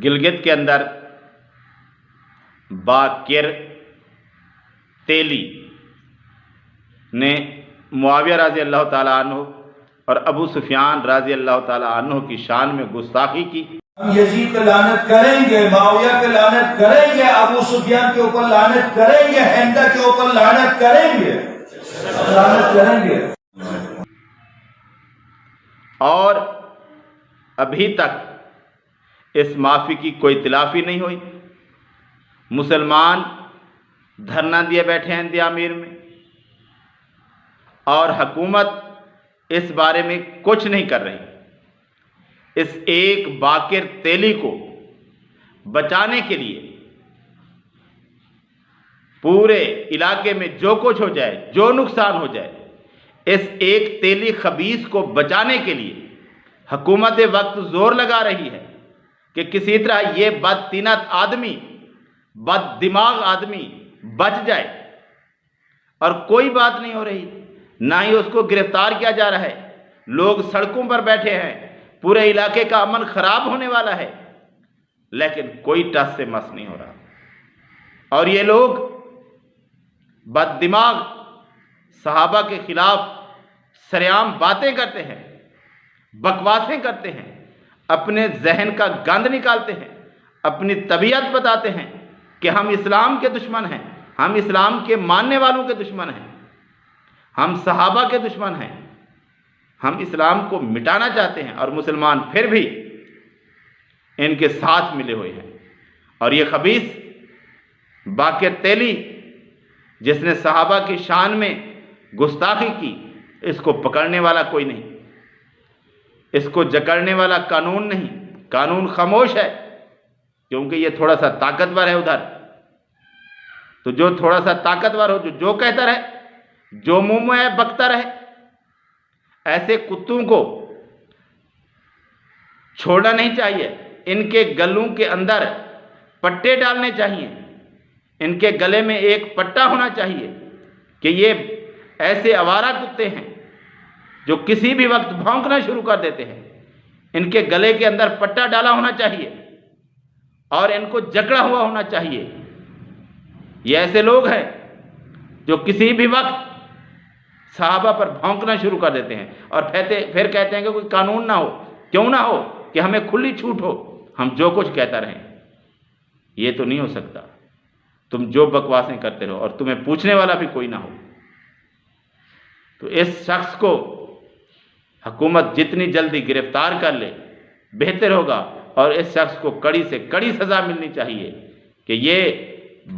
گلگت کے اندر باقر تیلی نے معاویہ رضی اللہ تعالیٰ عنہ اور ابو سفیان رضی اللہ تعالیٰ عنہ کی شان میں گستاخی کی۔ ہم یزید پہ لعنت کریں گے، معاویہ پہ لعنت کریں گے، ابو سفیان کے اوپر لعنت کریں گے، حمزہ کے اوپر لعنت کریں گے، لعنت کریں گے۔ اور ابھی تک اس معافی کی کوئی تلافی نہیں ہوئی۔ مسلمان دھرنا دیے بیٹھے ہیں اندیا امیر میں، اور حکومت اس بارے میں کچھ نہیں کر رہی۔ اس ایک باقر تیلی کو بچانے کے لیے پورے علاقے میں جو کچھ ہو جائے، جو نقصان ہو جائے، اس ایک تیلی خبیث کو بچانے کے لیے حکومت وقت زور لگا رہی ہے کہ کسی طرح یہ بدطینت آدمی، بد دماغ آدمی بچ جائے، اور کوئی بات نہیں ہو رہی، نہ ہی اس کو گرفتار کیا جا رہا ہے۔ لوگ سڑکوں پر بیٹھے ہیں، پورے علاقے کا امن خراب ہونے والا ہے، لیکن کوئی ٹس سے مس نہیں ہو رہا۔ اور یہ لوگ بد دماغ صحابہ کے خلاف سرعام باتیں کرتے ہیں، بکواسیں کرتے ہیں، اپنے ذہن کا گند نکالتے ہیں، اپنی طبیعت بتاتے ہیں کہ ہم اسلام کے دشمن ہیں، ہم اسلام کے ماننے والوں کے دشمن ہیں، ہم صحابہ کے دشمن ہیں، ہم اسلام کو مٹانا چاہتے ہیں، اور مسلمان پھر بھی ان کے ساتھ ملے ہوئے ہیں۔ اور یہ خبیث باقر تیلی جس نے صحابہ کی شان میں گستاخی کی، اس کو پکڑنے والا کوئی نہیں، اس کو جکڑنے والا قانون نہیں، قانون خاموش ہے، کیونکہ یہ تھوڑا سا طاقتور ہے ادھر۔ تو جو تھوڑا سا طاقتور ہو، جو کہتا رہے، جو منہ میں ہے بکتا رہے، ایسے کتوں کو چھوڑنا نہیں چاہیے۔ ان کے گلوں کے اندر پٹے ڈالنے چاہیے، ان کے گلے میں ایک پٹا ہونا چاہیے کہ یہ ایسے آوارہ کتے ہیں جو کسی بھی وقت بھونکنا شروع کر دیتے ہیں۔ ان کے گلے کے اندر پٹا ڈالا ہونا چاہیے اور ان کو جکڑا ہوا ہونا چاہیے۔ یہ ایسے لوگ ہیں جو کسی بھی وقت صحابہ پر بھونکنا شروع کر دیتے ہیں، اور پھر کہتے ہیں کہ کوئی قانون نہ ہو، کیوں نہ ہو کہ ہمیں کھلی چھوٹ ہو، ہم جو کچھ کہتا رہیں۔ یہ تو نہیں ہو سکتا، تم جو بکواسیں کرتے رہو اور تمہیں پوچھنے والا بھی کوئی نہ ہو۔ تو اس شخص کو حکومت جتنی جلدی گرفتار کر لے بہتر ہوگا، اور اس شخص کو کڑی سے کڑی سزا ملنی چاہیے کہ یہ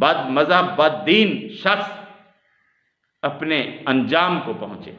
بد مذہب بد دین شخص اپنے انجام کو پہنچے۔